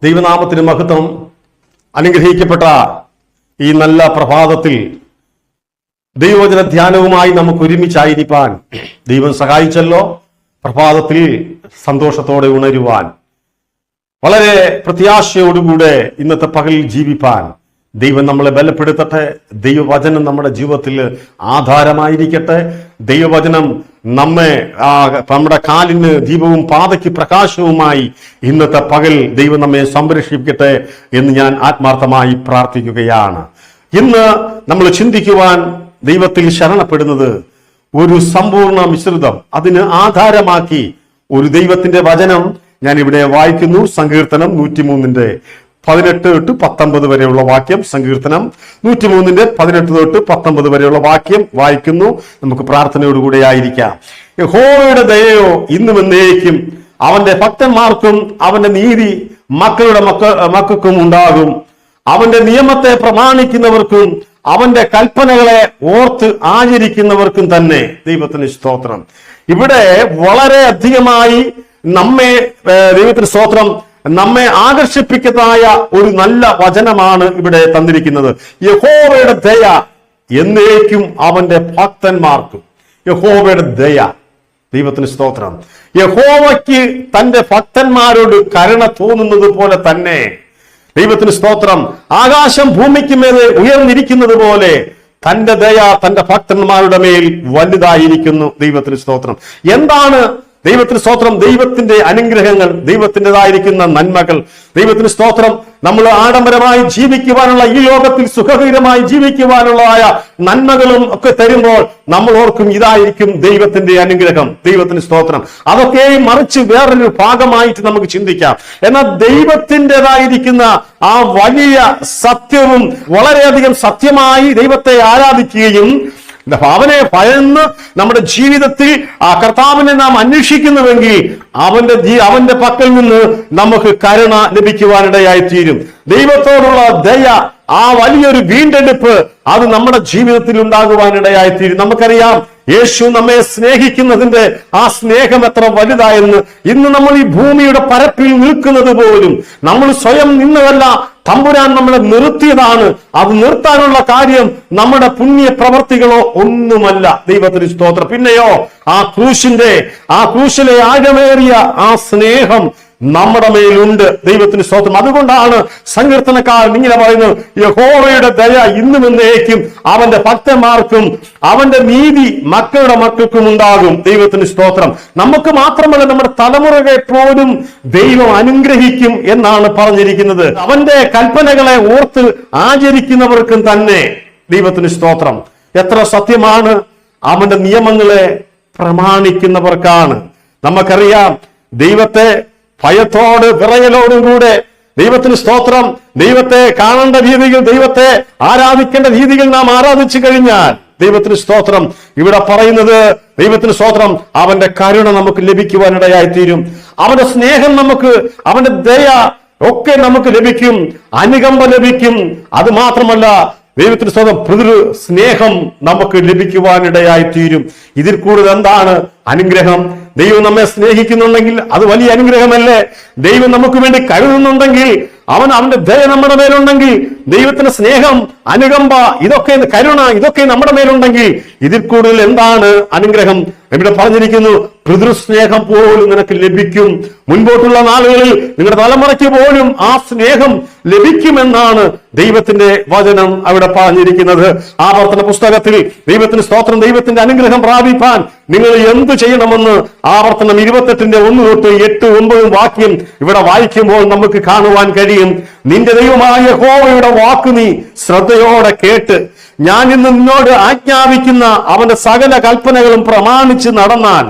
ദൈവനാമത്തിന് മഹത്വം. അനുഗ്രഹിക്കപ്പെട്ട ഈ നല്ല പ്രഭാതത്തിൽ ദൈവവചന ധ്യാനവുമായി നമുക്ക് ഒരുമിച്ചായിരിക്കാൻ ദൈവം സഹായിച്ചല്ലോ. പ്രഭാതത്തിൽ സന്തോഷത്തോടെ ഉണരുവാൻ, വളരെ പ്രത്യാശയോടുകൂടെ ഇന്നത്തെ പകലിൽ ജീവിപ്പാൻ ദൈവം നമ്മളെ ബലപ്പെടുത്തട്ടെ. ദൈവവചനം നമ്മുടെ ജീവിതത്തിൽ ആധാരമായിരിക്കട്ടെ. ദൈവവചനം നമ്മുടെ കാലിന് ദീപവും പാതയ്ക്ക് പ്രകാശവുമായി ഇന്നത്തെ പകൽ ദൈവം നമ്മെ സംരക്ഷിക്കട്ടെ എന്ന് ഞാൻ ആത്മാർത്ഥമായി പ്രാർത്ഥിക്കുകയാണ്. ഇന്ന് നമ്മൾ ചിന്തിക്കുവാൻ ദൈവത്തിൽ ശരണപ്പെടുന്നത് ഒരു സമ്പൂർണ്ണ മിശ്രിതം, അതിന് ആധാരമാക്കി ഒരു ദൈവത്തിന്റെ വചനം ഞാൻ ഇവിടെ വായിക്കുന്നു. സങ്കീർത്തനം 103:18-19 വരെയുള്ള വാക്യം. സങ്കീർത്തനം 103:18-19 വരെയുള്ള വാക്യം വായിക്കുന്നു. നമുക്ക് പ്രാർത്ഥനയോടുകൂടെ ആയിരിക്കാം. യഹോവയുടെ ദയയോ ഇന്നും എന്നേക്കും അവന്റെ ഭക്തന്മാർക്കും അവന്റെ നീതി മക്കളുടെ മക്കൾക്കും ഉണ്ടാകും. അവന്റെ നിയമത്തെ പ്രമാണിക്കുന്നവർക്കും അവന്റെ കൽപ്പനകളെ ഓർത്ത് ആചരിക്കുന്നവർക്കും തന്നെ. ദൈവത്തിന് സ്തോത്രം. ഇവിടെ വളരെ അധികമായി ദൈവത്തിന് സ്തോത്രം, നമ്മെ ആകർഷിപ്പിക്കുന്നതായ ഒരു നല്ല വചനമാണ് ഇവിടെ തന്നിരിക്കുന്നത്. യഹോവയുടെ ദയ എന്നേക്കും അവന്റെ ഭക്തന്മാർക്കും. യഹോവയുടെ ദയ. ദൈവത്തിന് സ്തോത്രം. യഹോവയ്ക്ക് തന്റെ ഭക്തന്മാരോട് കരുണ തോന്നുന്നത് പോലെ തന്നെ ദൈവത്തിന് സ്തോത്രം, ആകാശം ഭൂമിക്ക് മേലെ ഉയർന്നിരിക്കുന്നത് പോലെ തന്റെ ദയ തന്റെ ഭക്തന്മാരുടെ മേൽ വലുതായിരിക്കുന്നു. ദൈവത്തിന് സ്തോത്രം. എന്താണ് ദൈവത്തിന് സ്തോത്രം? ദൈവത്തിന്റെ അനുഗ്രഹങ്ങൾ, ദൈവത്തിൻ്റെതായിരിക്കുന്ന നന്മകൾ. ദൈവത്തിന് സ്തോത്രം. നമ്മൾ ആഡംബരമായി ജീവിക്കുവാനുള്ള, ഈ ലോകത്തിൽ സുഖകരമായി ജീവിക്കുവാനുള്ളതായ നന്മകളും ഒക്കെ തരുമ്പോൾ നമ്മൾ ഓർക്കും ഇതായിരിക്കും ദൈവത്തിന്റെ അനുഗ്രഹം. ദൈവത്തിന് സ്തോത്രം. അതൊക്കെ മറിച്ച് വേറൊരു ഭാഗമായിട്ട് നമുക്ക് ചിന്തിക്കാം. എന്നാൽ ദൈവത്തിൻ്റെതായിരിക്കുന്ന ആ വലിയ സത്യവും വളരെയധികം സത്യമായി ദൈവത്തെ ആരാധിക്കുകയും അവനെ ഭയന്ന് നമ്മുടെ ജീവിതത്തിൽ ആ കർത്താവിനെ നാം അന്വേഷിക്കുന്നുവെങ്കിൽ അവന്റെ പക്കൽ നിന്ന് നമുക്ക് കരുണ ലഭിക്കുവാനിടയായി തീരും. ദൈവത്തോടുള്ള ദയ, ആ വലിയൊരു വീണ്ടെടുപ്പ് അത് നമ്മുടെ ജീവിതത്തിൽ ഉണ്ടാകുവാനിടയായി തീരും. നമുക്കറിയാം യേശു നമ്മെ സ്നേഹിക്കുന്നതിന്റെ ആ സ്നേഹം എത്ര വലുതായെന്ന്. ഇന്ന് നമ്മൾ ഈ ഭൂമിയുടെ പരപ്പിൽ നിൽക്കുന്നത് പോലും നമ്മൾ സ്വയം നിന്നതല്ല, തമ്പുരാൻ നമ്മളെ നിർത്തിയതാണ്. അത് നിർത്താനുള്ള കാര്യം നമ്മുടെ പുണ്യ പ്രവർത്തികളോ ഒന്നുമല്ല. ദൈവത്തിന് സ്തോത്രം. പിന്നെയോ ആ ക്രൂശിലെ ആഴമേറിയ ആ സ്നേഹം നമ്മുടെ മേലുണ്ട്. ദൈവത്തിന് സ്തോത്രം. അതുകൊണ്ടാണ് സങ്കീർത്തനക്കാരൻ ഇങ്ങനെ പറയുന്നത്, യഹോവയുടെ ദയ ഇന്നും എന്നേക്കും അവന്റെ ഭക്തന്മാർക്കും അവന്റെ നീതി മക്കളുടെ മക്കൾക്കും ഉണ്ടാകും. ദൈവത്തിന് സ്തോത്രം. നമുക്ക് മാത്രമല്ല, നമ്മുടെ തലമുറകളെ പോലും ദൈവം അനുഗ്രഹിക്കും എന്നാണ് പറഞ്ഞിരിക്കുന്നത്. അവന്റെ കൽപ്പനകളെ ഓർത്ത് ആചരിക്കുന്നവർക്കും തന്നെ. ദൈവത്തിന് സ്തോത്രം. എത്ര സത്യമാണ്! അവന്റെ നിയമങ്ങളെ പ്രമാണിക്കുന്നവർക്കാണ്. നമുക്കറിയാം ദൈവത്തെ ഭയത്തോട് വിറയലോടും കൂടെ, ദൈവത്തിന് സ്തോത്രം, ദൈവത്തെ കാണേണ്ട രീതിയിൽ, ദൈവത്തെ ആരാധിക്കേണ്ട രീതിയിൽ നാം ആരാധിച്ചു കഴിഞ്ഞാൽ, ദൈവത്തിന് സ്തോത്രം, ഇവിടെ പറയുന്നത് ദൈവത്തിന് സ്തോത്രം, അവന്റെ കരുണ നമുക്ക് ലഭിക്കുവാനിടയായി തീരും. അവന്റെ സ്നേഹം നമുക്ക്, അവന്റെ ദയ ഒക്കെ നമുക്ക് ലഭിക്കും. അനുകമ്പ ലഭിക്കും. അത് മാത്രമല്ല, ദൈവത്തിന് സ്തോത്രം, പിതൃ സ്നേഹം നമുക്ക് ലഭിക്കുവാനിടയായി തീരും. ഇതിൽ കൂടുതൽ എന്താണ് അനുഗ്രഹം? ദൈവം നമ്മെ സ്നേഹിക്കുന്നുണ്ടെങ്കിൽ അത് വലിയ അനുഗ്രഹമല്ലേ? ദൈവം നമുക്ക് വേണ്ടി കരുതുന്നുണ്ടെങ്കിൽ, അവന്റെ ദയ നമ്മുടെ മേലുണ്ടെങ്കിൽ, ദൈവത്തിന്റെ സ്നേഹം, അനുകമ്പ, ഇതൊക്കെ കരുണ, ഇതൊക്കെ നമ്മുടെ മേലുണ്ടെങ്കിൽ ഇതിൽ കൂടുതൽ എന്താണ് അനുഗ്രഹം? ഇവിടെ പറഞ്ഞിരിക്കുന്നു, പിതൃസ്നേഹം പോലും നിനക്ക് ലഭിക്കും. മുൻപോട്ടുള്ള നാളുകളിൽ നിങ്ങളുടെ തലമുറയ്ക്ക് പോലും ആ സ്നേഹം ലഭിക്കുമെന്നാണ് ദൈവത്തിന്റെ വചനം അവിടെ പറഞ്ഞിരിക്കുന്നത്. ആവർത്തന പുസ്തകത്തിൽ ദൈവത്തിന് സ്തോത്രം, ദൈവത്തിന്റെ അനുഗ്രഹം പ്രാപിപ്പാൻ നിങ്ങൾ എന്ത് ചെയ്യണമെന്ന് ആവർത്തനം 28-1-8-9 വാക്യം ഇവിടെ വായിക്കുമ്പോൾ നമുക്ക് കാണുവാൻ കഴിയും. നിന്റെ ദൈവമായ യഹോവയുടെ വാക്ക് നീ ശ്രദ്ധയോടെ കേട്ട് ഞാൻ ഇന്ന് നിന്നോട് ആജ്ഞാപിക്കുന്ന അവന്റെ സകല കൽപ്പനകളും പ്രമാണിച്ച് നടന്നാൽ.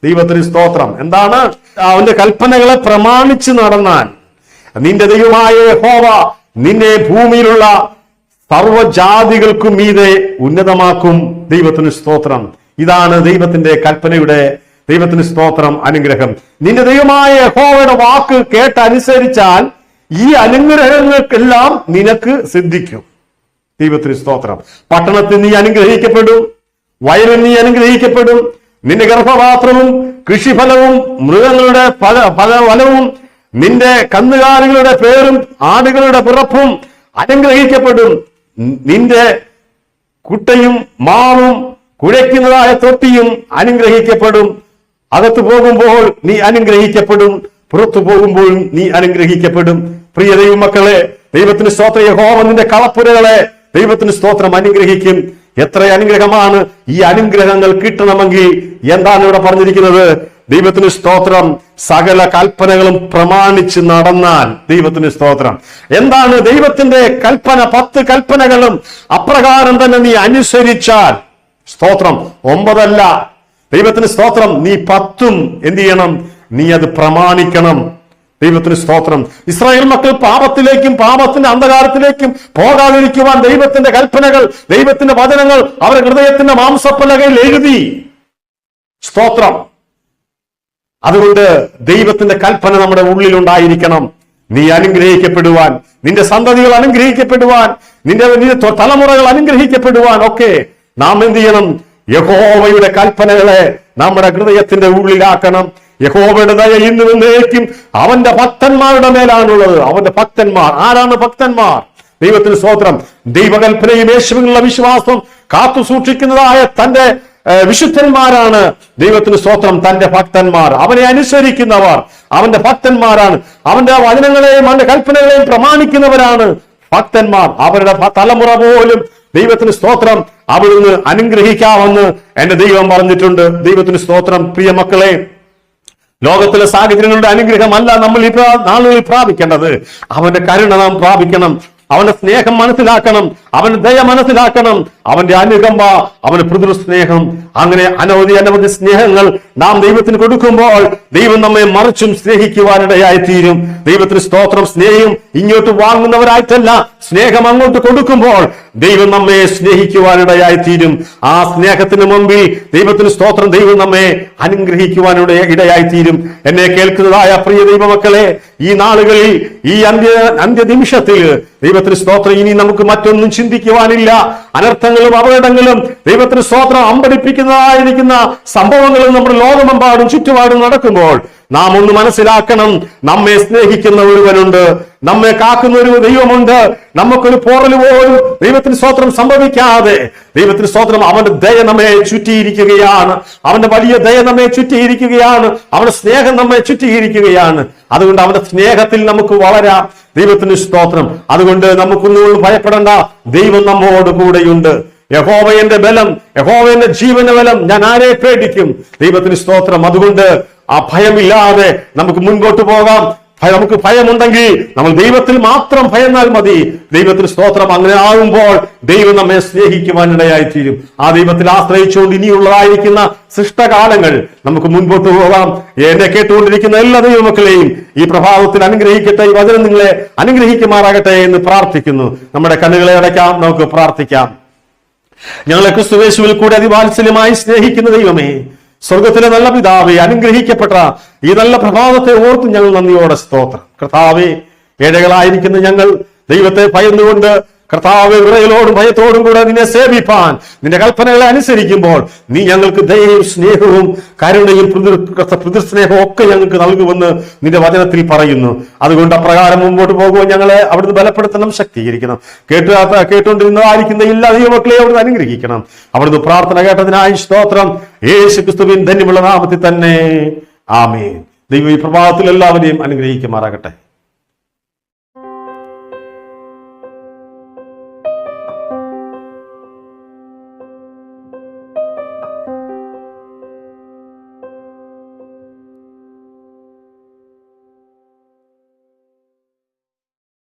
ദൈവത്തിന് സ്തോത്രം. എന്താണ്? അവന്റെ കൽപ്പനകളെ പ്രമാണിച്ച് നടന്നാൽ നിന്റെ ദൈവമായ യഹോവ നിന്നെ ഭൂമിയിലുള്ള സർവ്വജാതികൾക്കും മീതെ ഉന്നതമാക്കും. ദൈവത്തിന് സ്തോത്രം. ഇതാണ് ദൈവത്തിന്റെ കൽപ്പനയുടെ, ദൈവത്തിന് സ്തോത്രം, അനുഗ്രഹം. നിന്റെ ദൈവമായ യഹോവയുടെ വാക്ക് കേട്ടനുസരിച്ചാൽ ഈ അനുഗ്രഹങ്ങൾക്കെല്ലാം നിനക്ക് സിദ്ധിക്കും. ദൈവത്തിന് സ്തോത്രം. പട്ടണത്തിൽ നീ അനുഗ്രഹിക്കപ്പെടും, വയലിൽ നീ അനുഗ്രഹിക്കപ്പെടും. നിന്റെ ഗർഭപാത്രവും കൃഷിഫലവും മൃഗങ്ങളുടെ ഫലവും നിന്റെ കന്നുകാലികളുടെ പേരും ആടുകളുടെ പിറപ്പും അനുഗ്രഹിക്കപ്പെടും. നിന്റെ കുട്ടയും മാവും കുഴയ്ക്കുന്നതായ തൊട്ടിയും അനുഗ്രഹിക്കപ്പെടും. അകത്തു പോകുമ്പോൾ നീ അനുഗ്രഹിക്കപ്പെടും, പുറത്തു പോകുമ്പോൾ നീ അനുഗ്രഹിക്കപ്പെടും. പ്രിയ ദൈവമക്കളെ, ദൈവത്തിന് സ്തോത്രം. യഹോവ നിന്റെ കളപ്പുരകളെ ദൈവത്തിന് സ്തോത്രം അനുഗ്രഹിക്കും. എത്ര അനുഗ്രഹമാണ്! ഈ അനുഗ്രഹങ്ങൾ കിട്ടണമെങ്കിൽ എന്താണ് ഇവിടെ പറഞ്ഞിരിക്കുന്നത്? ദൈവത്തിന് സ്തോത്രം. സകല കൽപ്പനകളും പ്രമാണിച്ച് നടന്നാൽ ദൈവത്തിന് സ്തോത്രം. എന്താണ് ദൈവത്തിന്റെ കൽപ്പന? 10 കൽപ്പനകളും അപ്രകാരം തന്നെ നീ അനുസരിച്ചാൽ സ്തോത്രം. 9 അല്ല, ദൈവത്തിന് സ്തോത്രം. നീ 10ഉം എന്ത് ചെയ്യണം? നീ അത് പ്രമാണിക്കണം. ദൈവത്തിന് സ്തോത്രം. ഇസ്രായേൽ മക്കൾ പാപത്തിലേക്കും പാപത്തിന്റെ അന്ധകാരത്തിലേക്കും പോകാതിരിക്കുവാൻ ദൈവത്തിന്റെ കൽപ്പനകൾ, ദൈവത്തിന്റെ വചനങ്ങൾ അവരുടെ ഹൃദയത്തിന്റെ മാംസപ്പലകയിൽ എഴുതി. സ്തോത്രം. അതുകൊണ്ട് ദൈവത്തിന്റെ കൽപ്പന നമ്മുടെ ഉള്ളിലുണ്ടായിരിക്കണം. നീ അനുഗ്രഹിക്കപ്പെടുവാൻ, നിന്റെ സന്തതികൾ അനുഗ്രഹിക്കപ്പെടുവാൻ, നിന്റെ തലമുറകൾ അനുഗ്രഹിക്കപ്പെടുവാൻ ഒക്കെ നാം എന്ത് ചെയ്യണം? യഹോവയുടെ കൽപ്പനകളെ നമ്മുടെ ഹൃദയത്തിന്റെ ഉള്ളിലാക്കണം. യഹോവയുടെ ദയ ഇന്നും എന്നേക്കും അവന്റെ ഭക്തന്മാരുടെ മേലാണുള്ളത്. അവന്റെ ഭക്തന്മാർ ആരാണ്? ഭക്തന്മാർ. ദൈവത്തിന് സ്തോത്രം. ദൈവകൽപ്പനയും യേശുവിനുള്ള വിശ്വാസം കാത്തു സൂക്ഷിക്കുന്നതായ തന്റെ വിശുദ്ധന്മാരാണ് ദൈവത്തിന് സ്തോത്രം തന്റെ ഭക്തന്മാർ. അവനെ അനുസരിക്കുന്നവർ അവന്റെ ഭക്തന്മാരാണ്. അവന്റെ വചനങ്ങളെയും അവന്റെ കൽപ്പനകളെയും പ്രമാണിക്കുന്നവരാണ് ഭക്തന്മാർ. അവരുടെ തലമുറ പോലും ദൈവത്തിന് സ്തോത്രം അവിടുന്ന് അനുഗ്രഹിക്കാമെന്ന് എന്റെ ദൈവം പറഞ്ഞിട്ടുണ്ട്. ദൈവത്തിന് സ്തോത്രം. പ്രിയ മക്കളെ, ലോകത്തിലെ സാഹചര്യങ്ങളുടെ അനുഗ്രഹമല്ല നമ്മൾ ഈ നാളുകളിൽ പ്രാപിക്കേണ്ടത്. അവന്റെ കരുണ നാം പ്രാപിക്കണം. അവന്റെ സ്നേഹം മനസ്സിലാക്കണം. അവന്റെ ദയ മനസ്സിലാക്കണം. അവന്റെ അനുകമ്പ, അവന്റെ പിതൃസ്നേഹം, അങ്ങനെ അനവധി സ്നേഹങ്ങൾ നാം ദൈവത്തിന് കൊടുക്കുമ്പോൾ ദൈവം നമ്മെ മറിച്ചും സ്നേഹിക്കുവാനിടയായി തീരും. ദൈവത്തിന് സ്തോത്രം. സ്നേഹം ഇങ്ങോട്ട് വാങ്ങുന്നവരായിട്ടല്ല, സ്നേഹം അങ്ങോട്ട് കൊടുക്കുമ്പോൾ ദൈവം നമ്മെ സ്നേഹിക്കുവാനിടയായി തീരും. ആ സ്നേഹത്തിന് മുമ്പിൽ ദൈവത്തിന് സ്തോത്രം ദൈവം നമ്മെ അനുഗ്രഹിക്കുവാനിടയായി തീരും. എന്നെ കേൾക്കുന്നതായ പ്രിയ ദൈവമക്കളെ, ഈ നാളുകളിൽ, ഈ അന്ത്യനിമിഷത്തിൽ ദൈവത്തിന് സ്തോത്രം ഇനി നമുക്ക് മറ്റൊന്നും ചിന്തിക്കുവാനില്ല. അനർത്ഥങ്ങളും അപകടങ്ങളും ദൈവത്തിന് സ്തോത്രം അമ്പടിപ്പിക്കുന്നതായിരിക്കുന്ന സംഭവങ്ങളും നമ്മുടെ ലോകമെമ്പാടും ചുറ്റുപാടും നടക്കുമ്പോൾ നാം ഒന്ന് മനസ്സിലാക്കണം, നമ്മെ സ്നേഹിക്കുന്ന ഒരുവനുണ്ട്, നമ്മെ കാക്കുന്ന ഒരു ദൈവമുണ്ട്. നമുക്കൊരു പോറൽ പോലും ദൈവത്തിന് സ്തോത്രം സംഭവിക്കാതെ ദൈവത്തിന് സ്തോത്രം അവന്റെ ദയ നമ്മെ ചുറ്റിയിരിക്കുകയാണ്. അവന്റെ വലിയ ദയ നമ്മെ ചുറ്റിയിരിക്കുകയാണ്. അവന്റെ സ്നേഹം നമ്മെ ചുറ്റിയിരിക്കുകയാണ്. അതുകൊണ്ട് അവന്റെ സ്നേഹത്തിൽ നമുക്ക് വളരാം. ദൈവത്തിന് സ്തോത്രം. അതുകൊണ്ട് നമുക്കൊന്നും ഭയപ്പെടേണ്ട. ദൈവം നമ്മോട് കൂടെയുണ്ട്. യഹോവ എന്റെ ബലം, യഹോവ എന്റെ ജീവന ബലം, ഞാൻ ആരെ പേടിക്കും? ദൈവത്തിന് സ്തോത്രം. അതുകൊണ്ട് ആ ഭയമില്ലാതെ നമുക്ക് മുൻപോട്ട് പോകാം. നമുക്ക് ഭയമുണ്ടെങ്കിൽ നമ്മൾ ദൈവത്തിൽ മാത്രം ഭയന്നാൽ മതി. ദൈവത്തിന് സ്തോത്രം. അങ്ങനെ ആകുമ്പോൾ ദൈവം നമ്മെ സ്നേഹിക്കുവാനിടയായി തീരും. ആ ദൈവത്തിൽ ആശ്രയിച്ചുകൊണ്ട് ഇനിയുള്ളതായിരിക്കുന്ന ശിഷ്ടകാലങ്ങൾ നമുക്ക് മുൻപോട്ട് പോകാം. എന്നെ കേട്ടുകൊണ്ടിരിക്കുന്ന എല്ലാ ദൈവമക്കളെയും ഈ പ്രഭാതത്തിൽ അനുഗ്രഹിക്കട്ടെ. ഈ വചനം നിങ്ങളെ അനുഗ്രഹിക്കുമാറാകട്ടെ എന്ന് പ്രാർത്ഥിക്കുന്നു. നമ്മുടെ കണ്ണുകളെ അടയ്ക്കാം, നമുക്ക് പ്രാർത്ഥിക്കാം. ഞങ്ങളെ ക്രിസ്തുയേശുവിൽ കൂടെ അതിവാത്സല്യമായി സ്നേഹിക്കുന്ന ദൈവമേ, സ്വർഗത്തിലെ നല്ല പിതാവേ, അനുഗ്രഹിക്കപ്പെട്ട ഈ നല്ല പ്രഭാതത്തെ ഓർത്ത് ഞങ്ങൾ നന്ദിയോടെ സ്തോത്രം. കർത്താവേ, ഏഴകളായിരിക്കുന്ന ഞങ്ങൾ ദൈവത്തെ ഭയന്നുകൊണ്ട് കർത്താവെ വിറയലോടും ഭയത്തോടും കൂടെ നിന്നെ സേവിപ്പാൻ, നിന്റെ കൽപ്പനകളെ അനുസരിക്കുമ്പോൾ നീ ഞങ്ങൾക്ക് ദയയും സ്നേഹവും കരുണയും പിതൃസ്നേഹവും ഒക്കെ ഞങ്ങൾക്ക് നൽകുമെന്ന് നിന്റെ വചനത്തിൽ പറയുന്നു. അതുകൊണ്ട് അപ്രകാരം മുമ്പോട്ട് പോകുമ്പോൾ ഞങ്ങളെ അവിടുന്ന് ബലപ്പെടുത്തണം, ശക്തീകരിക്കണം. കേട്ടുകൊണ്ടിരുന്നതായിരിക്കുന്ന എല്ലാ ദൈവമക്കളെയും അവിടുന്ന് അനുഗ്രഹിക്കണം. അവിടുന്ന് പ്രാർത്ഥന കേട്ടതിനായി സ്തോത്രം. യേശു ക്രിസ്തുവിൻ ധന്യമുള്ള നാമത്തിൽ തന്നെ ആമേൻ. ദൈവം ഈ പ്രഭാതത്തിൽ എല്ലാവരെയും അനുഗ്രഹിക്കുമാറാകട്ടെ.